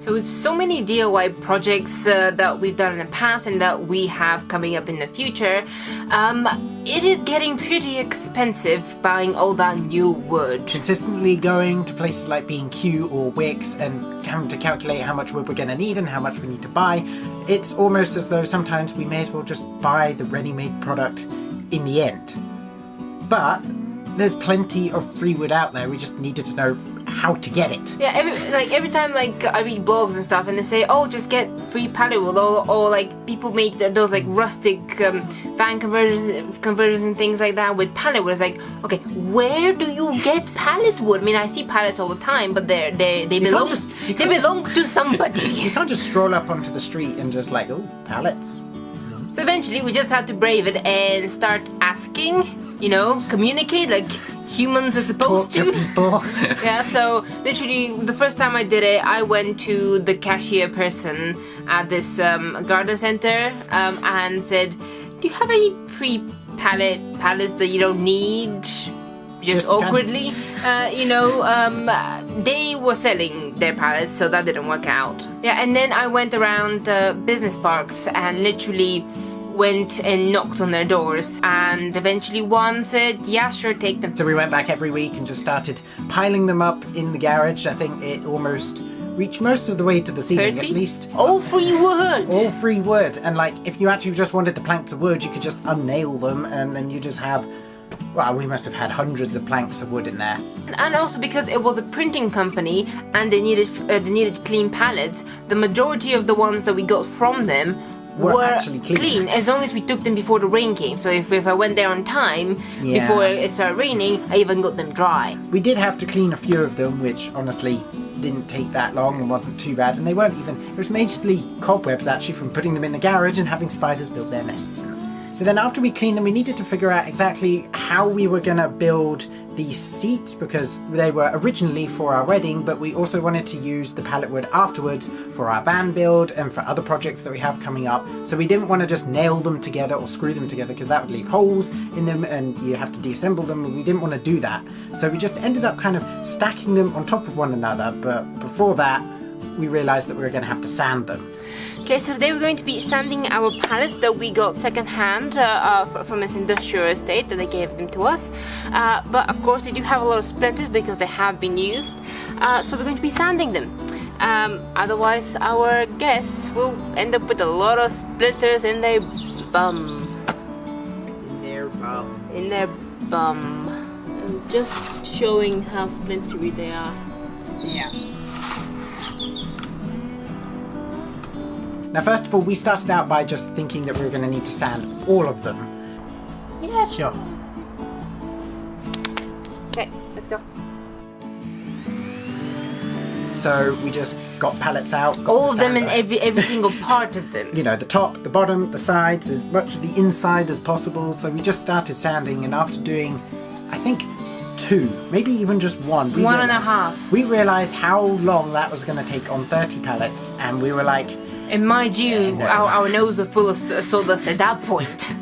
So with so many DIY projects that we've done in the past and that we have coming up in the future, it is getting pretty expensive buying all that new wood. Consistently going to places like B&Q or Wix and having to calculate how much wood we're going to need and how much we need to buy. It's almost as though sometimes we may as well just buy the ready-made product in the end. But there's plenty of free wood out there, we just needed to know how to get it. Yeah, every time I read blogs and stuff and they say, oh, just get free pallet wood, or like people make those like rustic van conversions and things like that with pallet wood. It's like, okay, where do you get pallet wood? I mean, I see pallets all the time, but they belong to somebody. You can't just stroll up onto the street and just like, oh, pallets. So eventually we just had to brave it and start asking, communicate like humans are supposed to. People. Yeah, so literally the first time I did it, I went to the cashier person at this garden center and said, do you have any free pallets that you don't need? Just awkwardly, they were selling their pallets, so that didn't work out. Yeah, and then I went around business parks and literally went and knocked on their doors, and eventually one said, yeah, sure, take them. So we went back every week and just started piling them up in the garage. I think it almost reached most of the way to the ceiling, 30? At least. All free wood! All free wood. And like, if you actually just wanted the planks of wood, you could just unnail them and then you just have, well, we must have had hundreds of planks of wood in there. And also because it was a printing company and they needed clean pallets, the majority of the ones that we got from them were actually clean as long as we took them before the rain came. So if I went there on time before it started raining, I even got them dry. We did have to clean a few of them, which honestly didn't take that long and wasn't too bad, and they weren't even, it was mostly cobwebs actually from putting them in the garage and having spiders build their nests in them. So then after we cleaned them, we needed to figure out exactly how we were going to build these seats, because they were originally for our wedding, but we also wanted to use the pallet wood afterwards for our van build and for other projects that we have coming up. So we didn't want to just nail them together or screw them together, because that would leave holes in them and you have to deassemble them, and we didn't want to do that. So we just ended up kind of stacking them on top of one another, but before that we realized that we were going to have to sand them. Okay, so today we're going to be sanding our pallets that we got second-hand from this industrial estate that they gave them to us. But of course they do have a lot of splinters because they have been used. So we're going to be sanding them. Otherwise our guests will end up with a lot of splinters in their bum. In their bum. And just showing how splintery they are. Yeah. Now, first of all, we started out by just thinking that we were going to need to sand all of them. Yeah, sure. Okay, let's go. So we just got pallets out. All of them and every single part of them. The top, the bottom, the sides, as much of the inside as possible. So we just started sanding, and after doing, I think, 2, maybe even just 1. 1.5. We realised how long that was going to take on 30 pallets, and we were like, and mind you, our nose are full of sawdust at that point.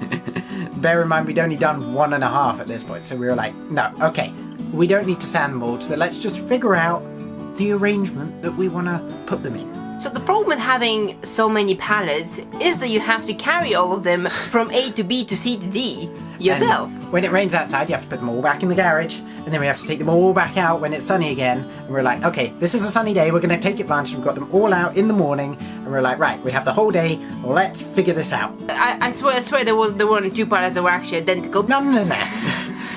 Bear in mind, we'd only done 1.5 at this point, so we were like, no, okay, we don't need to sand them all, so let's just figure out the arrangement that we want to put them in. So the problem with having so many pallets is that you have to carry all of them from A to B to C to D yourself. And when it rains outside, you have to put them all back in the garage, and then we have to take them all back out when it's sunny again. And we're like, okay, this is a sunny day, we're going to take advantage. We've got them all out in the morning, and we're like, right, we have the whole day, let's figure this out. I swear there weren't 2 pallets that were actually identical. Nonetheless.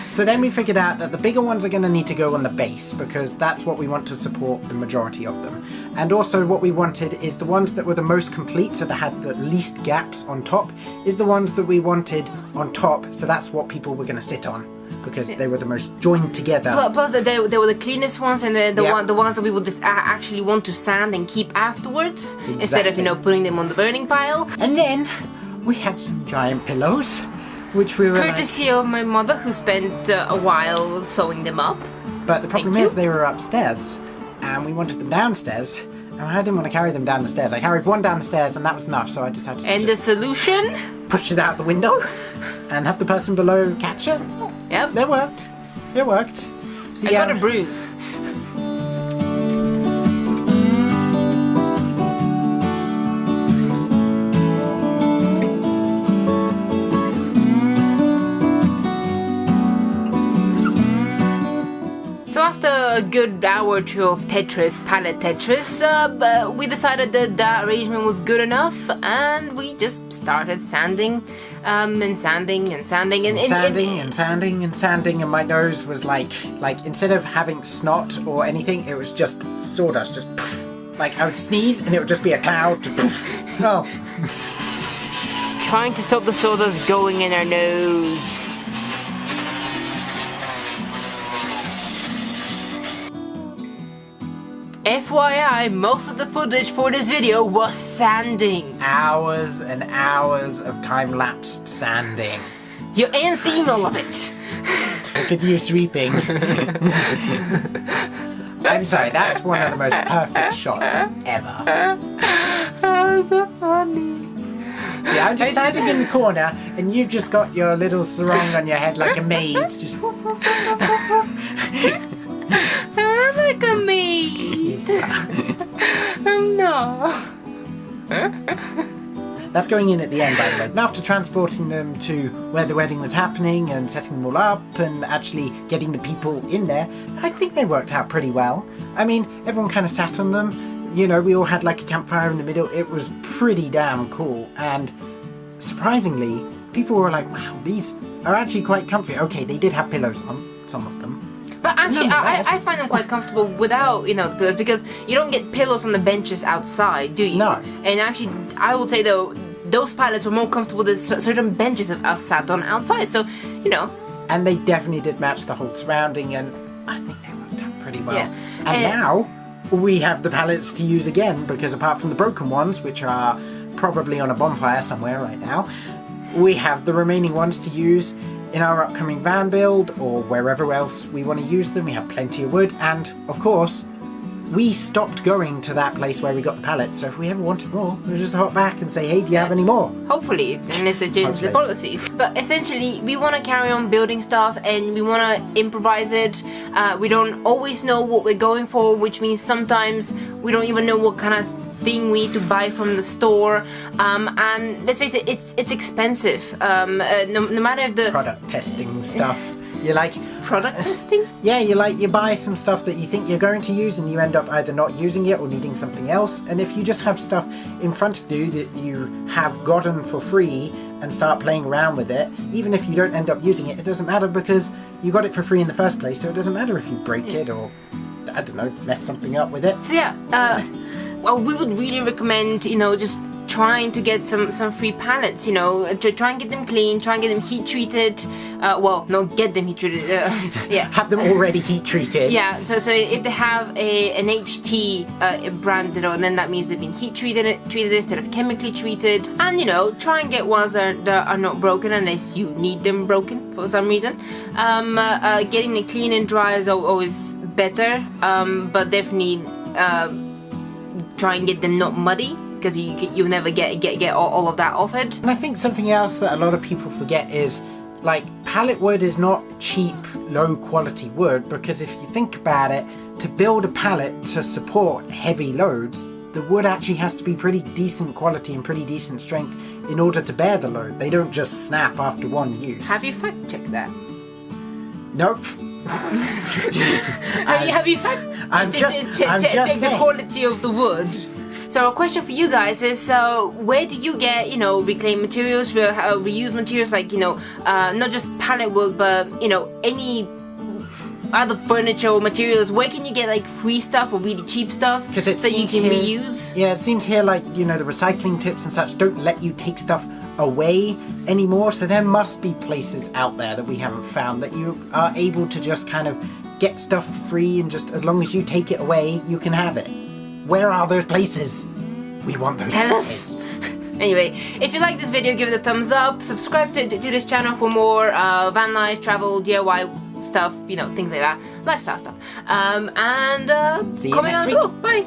So then we figured out that the bigger ones are going to need to go on the base, because that's what we want to support the majority of them. And also what we wanted is the ones that were the most complete, so that had the least gaps on top, is the ones that we wanted on top, so that's what people were going to sit on, because they were the most joined together. Plus they were the cleanest ones, and the ones that we would actually want to sand and keep afterwards, exactly. Instead of putting them on the burning pile. And then we had some giant pillows, which we were courtesy of my mother, who spent a while sewing them up. But the problem is they were upstairs, and we wanted them downstairs, and I didn't want to carry them down the stairs. I carried one down the stairs, and that was enough, so I decided to the solution? Push it out the window and have the person below catch it. Yep. That worked. It worked. So, I got a bruise. a good hour or two of Tetris, pallet Tetris, but we decided that arrangement was good enough, and we just started sanding, and sanding, and sanding, and sanding, and my nose was like instead of having snot or anything, it was just sawdust, just poof. Like I would sneeze and it would just be a cloud. Poof. No. Trying to stop the sawdust going in our nose. FYI, most of the footage for this video was sanding. Hours and hours of time-lapsed sanding. You ain't seen all of it. Look at you sweeping. I'm sorry, that's one of the most perfect shots ever. Oh, so funny. See, I'm just standing in the corner and you've just got your little sarong on your head like a maid. Just like a maid. No. That's going in at the end, by the way. And after transporting them to where the wedding was happening and setting them all up and actually getting the people in there, I think they worked out pretty well. I mean, everyone kind of sat on them. You know, we all had like a campfire in the middle. It was pretty damn cool. And surprisingly, people were like, wow, these are actually quite comfy. Okay, they did have pillows on, some of them. But actually, I find them quite comfortable without, you know, pillows, because you don't get pillows on the benches outside, do you? No. And actually, I would say though, those pallets were more comfortable than certain benches I've sat on outside. So, you know. And they definitely did match the whole surrounding, and I think they worked out pretty well. Yeah. And now we have the pallets to use again, because apart from the broken ones, which are probably on a bonfire somewhere right now, we have the remaining ones to use in our upcoming van build or wherever else we want to use them. We have plenty of wood, and of course we stopped going to that place where we got the pallets, so if we ever wanted more, we'll just hop back and say, hey, do you have any more? Hopefully, unless they change the policies. But essentially, we want to carry on building stuff and we want to improvise it. We don't always know what we're going for, which means sometimes we don't even know what kind of thing we need to buy from the store, and let's face it, it's expensive. No matter if the product testing stuff, you're like product testing. Yeah, you buy some stuff that you think you're going to use, and you end up either not using it or needing something else. And if you just have stuff in front of you that you have gotten for free and start playing around with it, even if you don't end up using it, it doesn't matter because you got it for free in the first place. So it doesn't matter if you break it or, I don't know, mess something up with it. So yeah. Well, we would really recommend, you know, just trying to get some free pallets, you know, to try and get them clean, try and get them heat treated. Well, no, get them heat treated. Yeah, have them already heat treated. Yeah, so if they have an HT branded on, then that means they've been heat treated instead of chemically treated. And you know, try and get ones that are not broken unless you need them broken for some reason. Getting it clean and dry is always better, but definitely try and get them not muddy, because you'll never get all of that off it. And I think something else that a lot of people forget is, like, pallet wood is not cheap, low quality wood, because if you think about it, to build a pallet to support heavy loads, the wood actually has to be pretty decent quality and pretty decent strength in order to bear the load. They don't just snap after one use. Have you fact checked that? Nope. have you checked the quality of the wood? So our question for you guys is, where do you get, you know, reclaimed materials, reused materials, like, you know, not just pallet wood, but, you know, any other furniture or materials? Where can you get like free stuff or really cheap stuff that you can reuse? Yeah, it seems here like, you know, the recycling tips and such don't let you take stuff away anymore, so there must be places out there that we haven't found that you are able to just kind of get stuff for free, and just as long as you take it away, you can have it. Where are those places? We want those places. Anyway, if you like this video, give it a thumbs up, subscribe to this channel for more van life, travel, DIY stuff, you know, things like that, lifestyle stuff, and see you comment next down week. below. Bye!